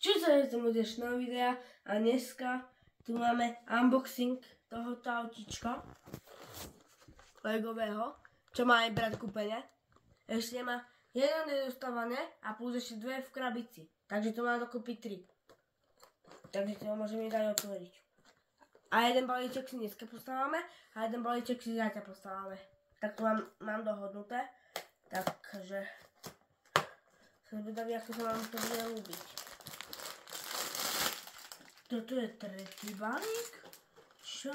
Čo sa je tomu dnešného videa a dneska tu máme unboxing tohoto autička legového, čo má aj brat kúpene. Ešte má jeden nedostávané a plus ešte dve v krabici, takže to má dokopy 3. Takže to môžeme dať otvoriť. A jeden balíček si dneska postávame a jeden balíček si zajtra postávame. Tak to mám dohodnuté, takže som zvedavý, ako sa vám to bude ľúbiť. Toto je tretí balík. Čo?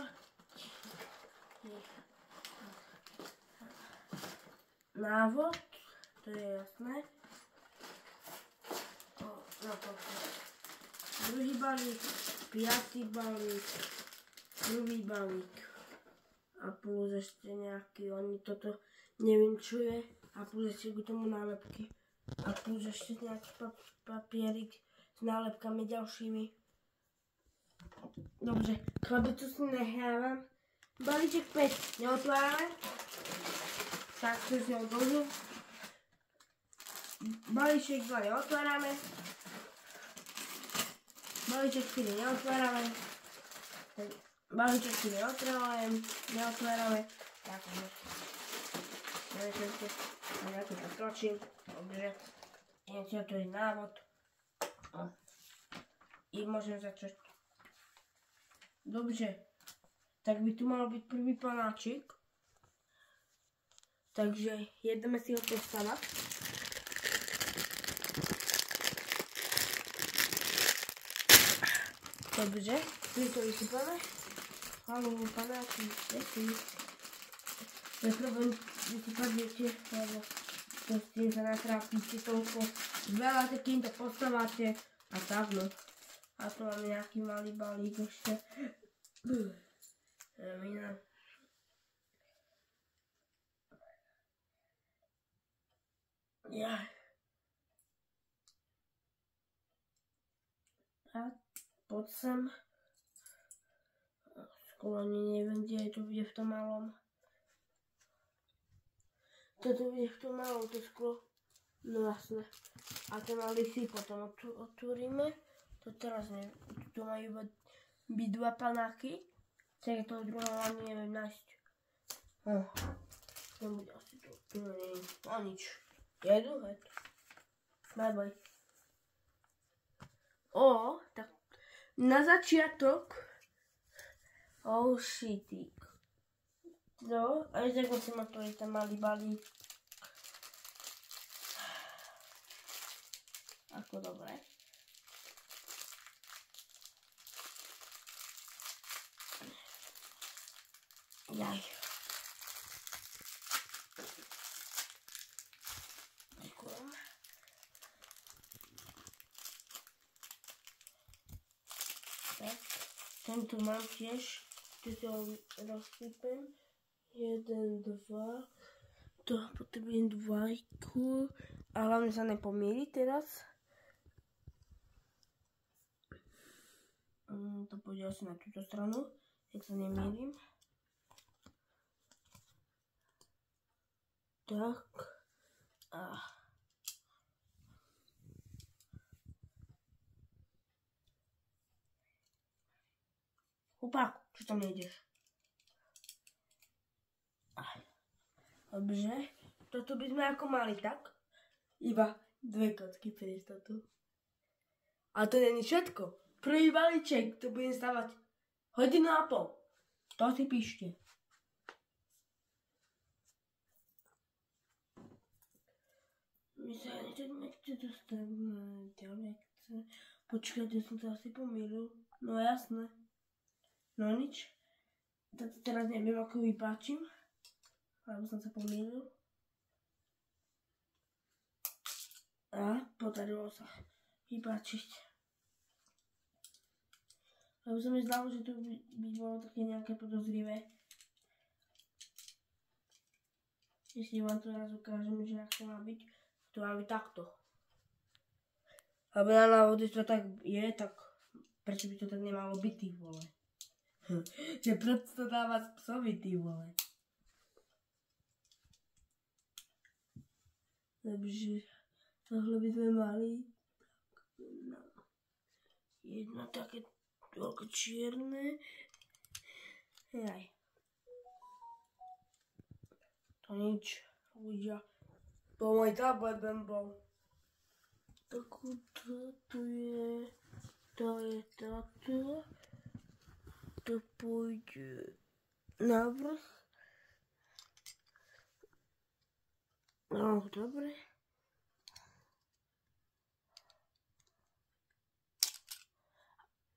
Návod, to je jasné. Druhý balík, piatý balík, prvý balík. A plus ešte nejaký, oni toto neviem čo je. A plus ešte k tomu nálepky. A plus ešte nejaký papierik s nálepkami ďalšími. Dobre, krabicu si nechávam. Balíček 5 neotvárame. Tak to si ho dlžu. Balíček 2 neotvárame. Balíček 4 neotvárame. Balíček 4 neotvárame. Takže. Ja to zatlačím. Dobre. Idem si otvoriť návod. I môžem začať. Dobre. Tak by tu mal byť prvý panáčik. Takže ideme si ho postavať. Dobre, tu to vysypáme. Hlavou panáčik, veci. Neprobím vysypať, viete, lebo to s tým sa natrápite toľko. Veľa takýmto postaváte a tak no. A tu máme nejaký malý balík ešte. Ja. A poď sem. Skoro ani neviem, kde to bude v tom malom. Toto bude v tom malom, to sklo. No jasne. A ten malý si potom otvoríme. To teraz neviem. Tu majú byť dva panáky. Tak toho druhého ani neviem nájsť. Nebude asi to. Tu neviem. A nič. Jedu, heď. Bye bye. Tak na začiatok. Šitík. No, a ešte musím otvoriť ten malý balík. Ako dobre. Jaj. Ďakujem. Tak, tento mám tiež. Tu si ho rozsypem. 1, 2. To potrebujem 2. A hlavne sa nepomýli teraz. To pôjde asi na túto stranu, ak sa nemýlim. Tak. Chupák, čo tam nejdeš? Dobre, toto by sme ako mali, tak? Iba 2 kocky pre istotu. Ale to nie je všetko. Prvý balíček, to budem stavať 1,5 hodiny. To si píšte. My sa ani tak nechce dostavíme, nechce. Počkajte, som to asi pomýlil. No jasné. No nič. Toto teraz neviem, ako vypáčim. Alebo som sa pomýlil. A podarilo sa vypáčiť. Lebo sa mi zdalo, že to by bolo také nejaké podozrivé. Ešte vám to raz ukážem, že ak to má byť. To má byť takto. Lebo na návode to tak je, tak prečo by to tak nemalo byť, ty vole? Že preto to dáva psovi, ty vole. Takže tohle by sme mali. No. jedno také veľké čierne. Jaj. To nič. Ľudia. To môj tablet bol. Takúto tu je. To je táto. To pôjde na vrch. No, dobre.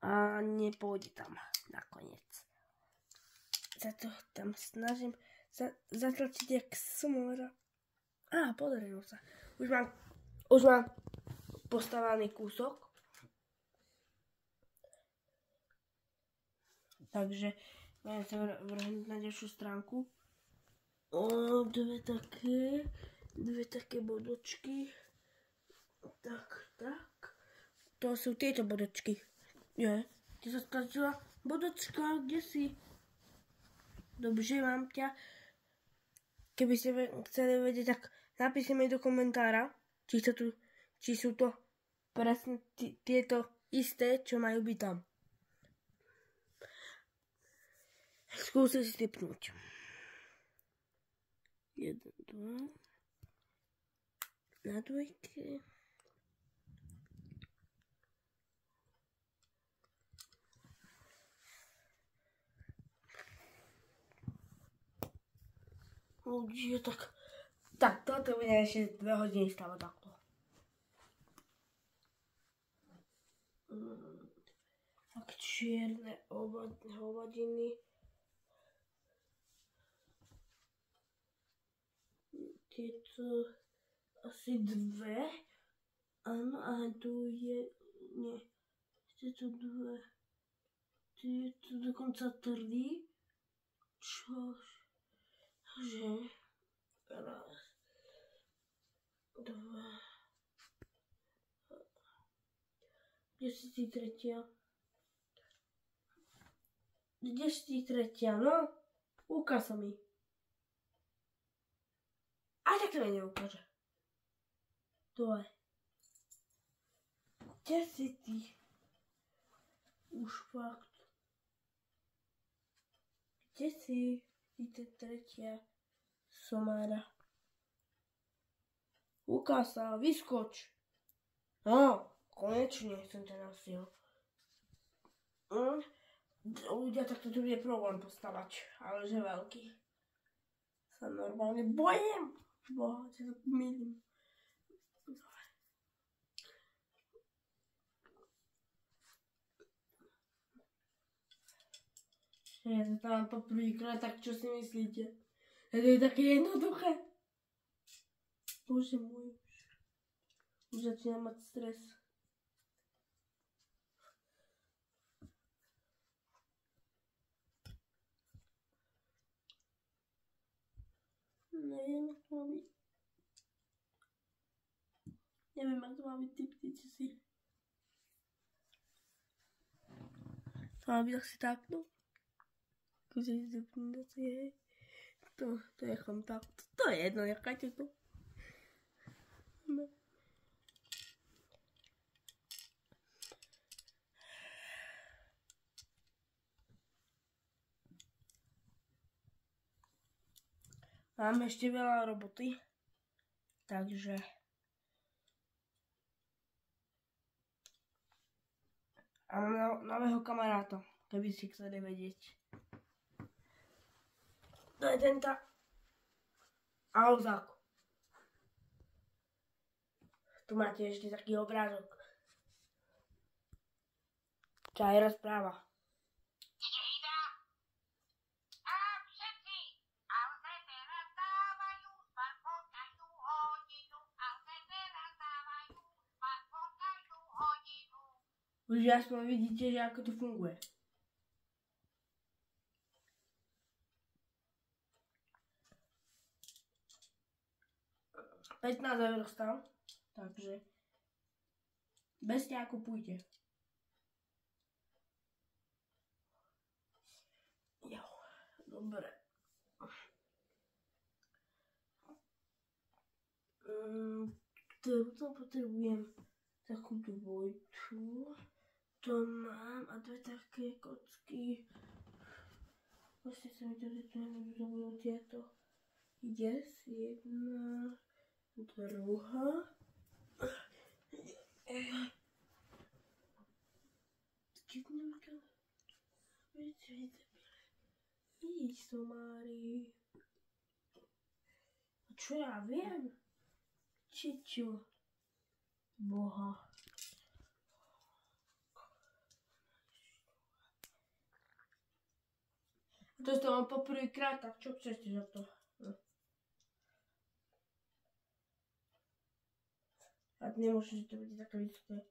A nepôjde tam nakoniec. Za to tam snažím zatlačiť jak smora. Á, podarilo sa. Už mám postavaný kúsok. Takže budem sa vrhnúť na ďalšiu stránku. Dve také bodočky. Tak. To sú tieto bodočky. Je, ty sa stratila bodočka, kde si? Dobře, mám ťa. Keby ste chceli vedieť, tak napíšte mi do komentára, či sú to presne tieto isté, čo majú byť tam. Skúsim si typnúť. 1, 2. Na dvojke. Ľudia, tak toto bude ešte 2 hodiny stále takto. Tak čierne hovadiny. Tieto asi 2. Áno, a tu je, nie, tieto 2. Tieto dokonca 3. Čože? Raz. 2. Kde si ty tretia? No? Ukáž sa mi. A tak to mi neukáže. Dole. Kde si ty? Už fakt. Kde si? Ty tretia somára. Ukáž sa, vyskoč. No, konečne som ťa nasil. Ľudia, tak toto bude problém postavať, ale že veľký. Sa normálne bojím. Boha, ťa to milím. Ja sa tam poprvýkrát, tak čo si myslíte? To je také jednoduché. Bože môj. Už začínam mať stres. Neviem, ako má byť. Neviem, ako má byť, typnite si. To má byť asi takto. Akože typnite, hej. To je kontakt. To je jedno, necháte to. No. Mám ešte veľa roboty, takže a mám nového kamaráta, keby si chceli vedieť. To je tento Alzák. Tu máte ešte taký obrázok. Čo aj rozpráva. Už aspoň vidíte, že ako to funguje. €15 stal, takže bez ťa kupujte. Jo, dobre. To potrebujem takú dvojču. To mám a dve také kocky. Vlastne sa mi to nebudú tieto. Yes, jedna, druhá. Vidíš, somári. Čo ja viem? Či čo? Boha. To mám poprvýkrát, tak čo chcete za to? No. A nemôžem, že to bude také vysoké.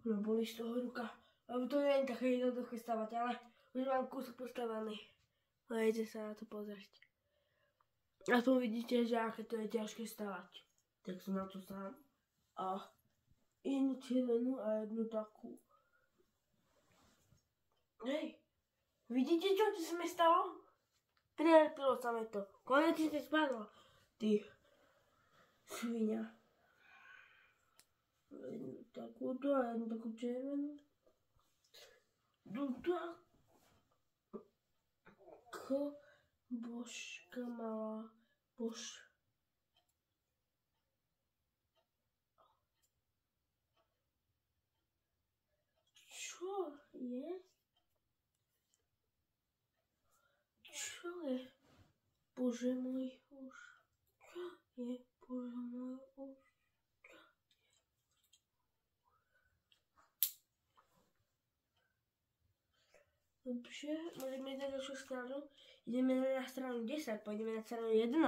No boli z toho ruka. Lebo to nie je také jednoduché stavať, ale už mám kúsok postavený. Dajte sa na to pozrieť. A tu vidíte, že aké to je ťažké stavať. Tak som na to sám. A jednu červenú a jednu takú. Hej, vidíte, čo ti sa mi stalo? Prilepilo sa mi to. Konečne spadlo. Ty svinia. Jednu takúto a jednu takú červenú. Tako. Božka malá. Čo je? Čo je? Bože môj už. Čo je? Bože môj už. Dobře, môžeme ísť na ďalšiu stranu. Ideme na stranu 10, pôjdeme na stranu 11.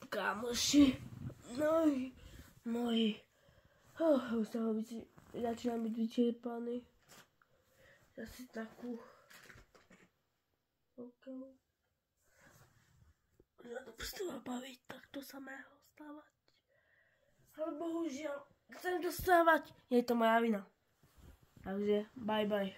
Kamoši, moji. Už sa začínam byť vyčerpaný. Zase takú. Možno to postava baviť, takto samého stávať. Ale bohužiaľ, chcem to stávať. Je to moja vina. Takže, bye bye.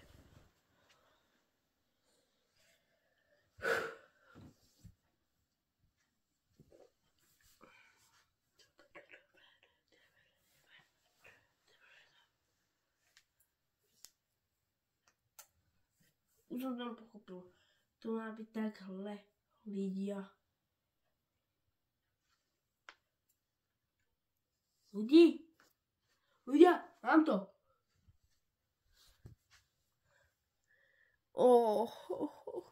Už som tam pochopil. To má byť takhle, ľudia. Ľudia, mám to.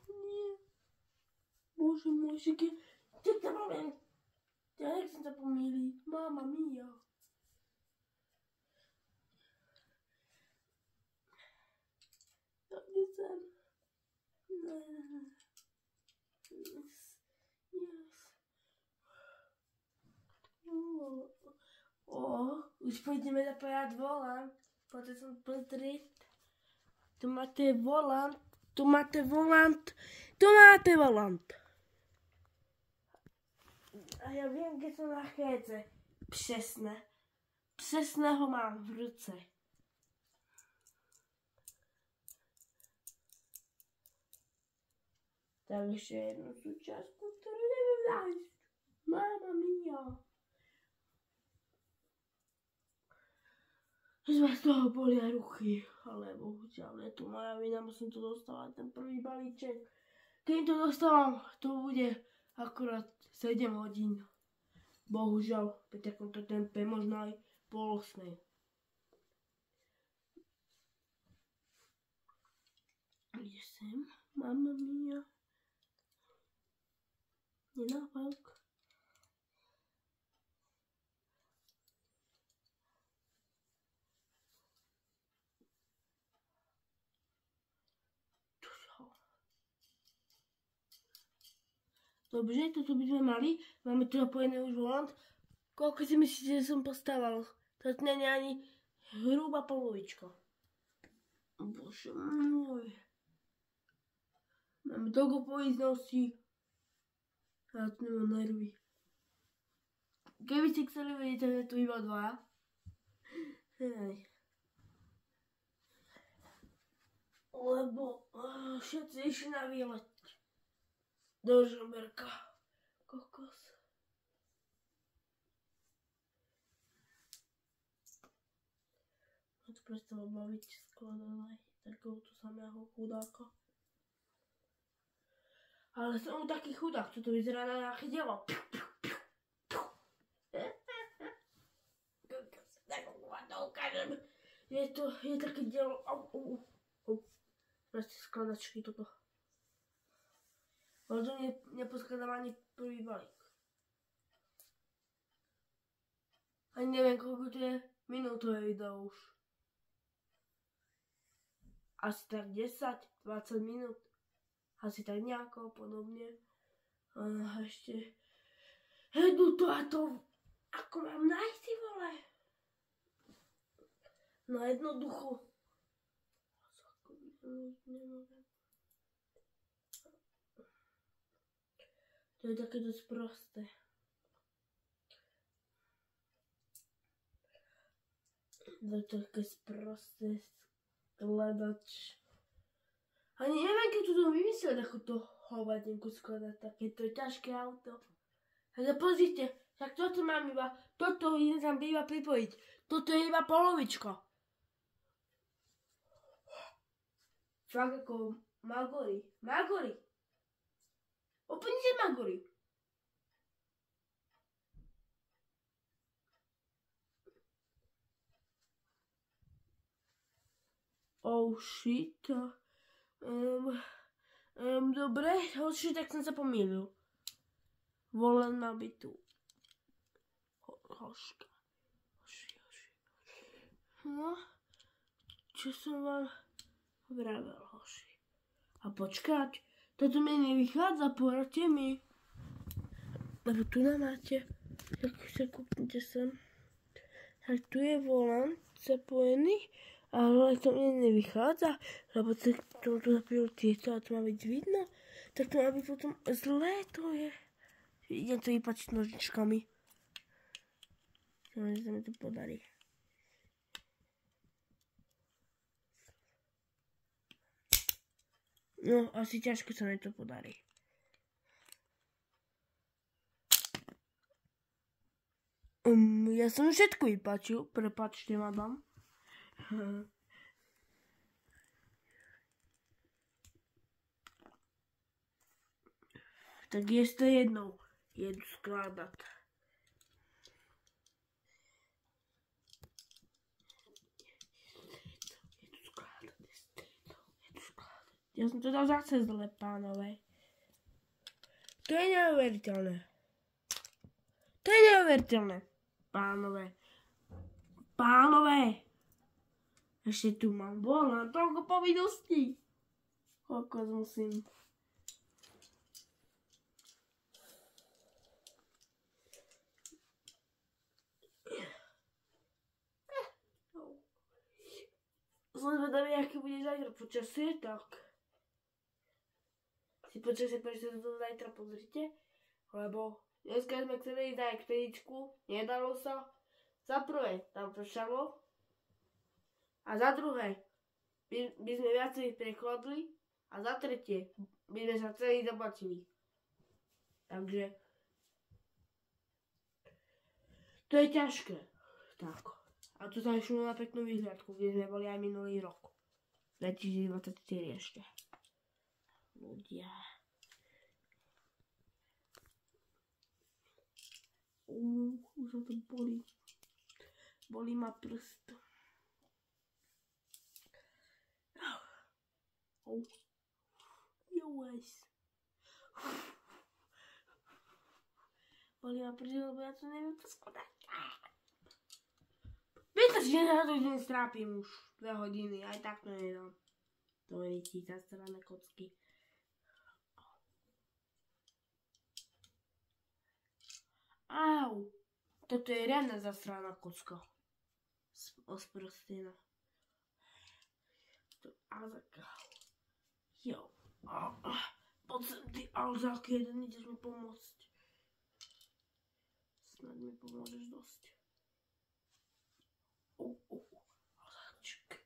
Nie. Bože môj, čo to poviem? Ja nechcem sa pomýliť. Mamma mia. Kde sem? Už pôjdeme zapájať volant. Poďte som pozrieť. Tu máte volant. A ja viem, kde sa nachádza. Přesne ho mám v ruce. Takže jednu súčiastku, ktorú neviem nájsť. Mamma mia. Sme z toho bolia ruchy, ale bohužiaľ je tu moja vina, musím to dostávať, ten prvý balíček. Keď to dostávam, to bude akurát 7 hodín. Bohužiaľ, pri takomto tempe, možno aj 7:30. Kde sem? Mamma mia. Nenápavka. Dobře, toto by sme mali. Máme tu napojený už volant. Koľko si myslíte, že som postával? To nie je ani hrubá polovička. Bože môj. Máme toľko poízdností. Ja tu nemám nervy. Keby ste chceli vedieť, že je tu iba dva. Lebo všetci išli na výlet. Do Žomberka. Kokos. Mám tu prestalo baviť skladanej takéhoto samého chudáka. Ale som taký chudák, čo to vyzerá na nejaké dielo. Je také dielo. Proste skladačky toto. Ale to neposkladám ani prvý balík. Ani neviem, koľko to je minútové video už. Asi tak 10-20 minút. Asi tak nejako podobne. A ešte... Hedu to a to... Ako mám nájsť, ty vole? No jednoducho. To je také dosť prosté. To je také sprosté skladač. Ani neviem, keď tu to vymyslel takúto hovadinku skladať, takéto ťažké auto. Takže pozrite, tak toto mám iba, toto idem tam iba pripojiť. Toto je iba polovička. Fakt ako Magory. Magory. Úplne si Magory. Oh shit. Dobre, hoši, tak som sa pomýlil. Volen má byť tu. Hoška. Hoši. No, čo som vám vravel, hoši. A počkať, toto mi nevychádza, poradte mi. Lebo tu máte, tak sa kúpnite sem. Tak tu je volant zapojený. Ale to mne nevychádza, lebo to tu zapíjel tieto a to má byť vidno, tak to má byť potom zlé, to je. Idem to vypačiť nožičkami. Že sa mi to podarí. No, asi ťažko sa mi to podarí. Ja som všetko vypačil, prepáčte, madam. Tak jeszcze jedną jedu skladať. Ja som to dal zase zle, pánové. To je neuveriteľné. To je neuveriteľné, pánové. Pánové. Ešte tu mám volant, toľko povinností. Kokos musím. Som zvedavý, aké bude zajtra počasie, tak si počasie prečo to zajtra pozrite, lebo dneska sme chceli ísť aj k pedičku, nedalo sa. Za prvé tam pršalo a za druhé by sme viacej prekladli a za tretie by sme sa celý zaplačili. Takže to je ťažké. Tak. A tu sa išlo na peknú výhľadku, kde sme boli aj minulý rok. 2024 ešte. Ľudia. Už sa to bolí. Bolí ma prst. Bolí ma prst, lebo ja to neviem poskladať. Víte, že na to deň strápim už 2 hodiny, aj tak to nedám. To je tí zasrané kocky. Au! Toto je riadna zasraná kocka. Osprostená. To Alzák. Jo. Poď sem ty Alzák jeden, ideš mi pomôcť. Snad mi pomôžeš dosť. Oláčik.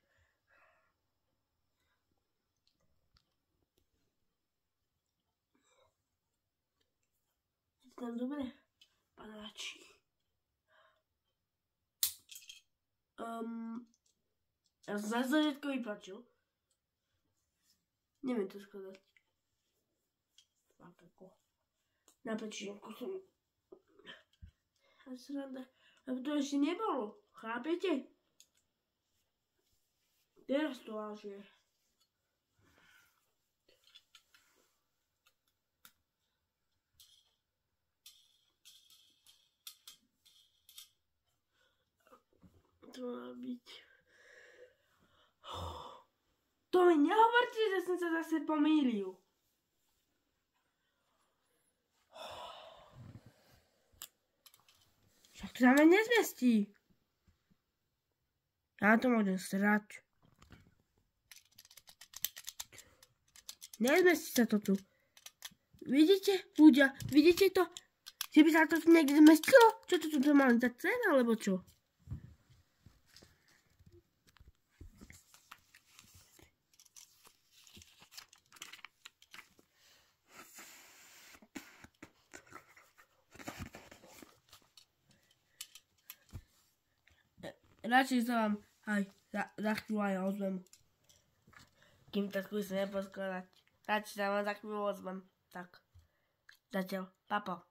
Je tam dobre? Panáči. Ja som za začiatku vyplačil. Neviem to skladať. Na pečienku som... A sranda. Lebo to ešte nebolo. Chápete? Teraz to až je. To má byť... To mi nehovorte, že som sa zase pomýlil. Však to sa mi nezmestí. Ja to môžem srať. Nezmestí sa to tu. Vidíte, ľudia, vidíte to? Že by sa to tu niekde zmestilo? Čo to tu mám za cena, alebo čo? Radšej sa vám aj za chvíľu aj ozvem. Kým to skúsim neposkladať. Radšej sa vám za chvíľu ozvem. Tak. Zatiaľ. Papa.